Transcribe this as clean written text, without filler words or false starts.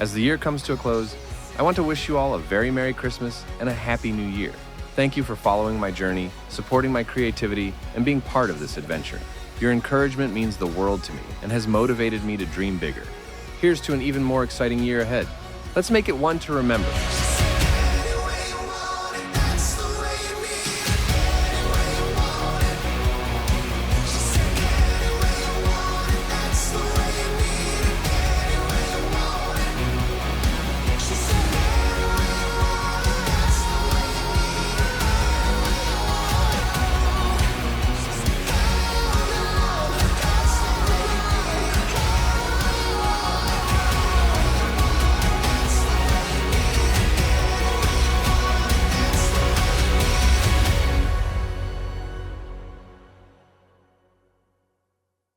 As the year comes to a close, I want to wish you all a very Merry Christmas and a Happy New Year. Thank you for following my journey, supporting my creativity, and being part of this adventure. Your encouragement means the world to me and has motivated me to dream bigger. Here's to an even more exciting year ahead. Let's make it one to remember.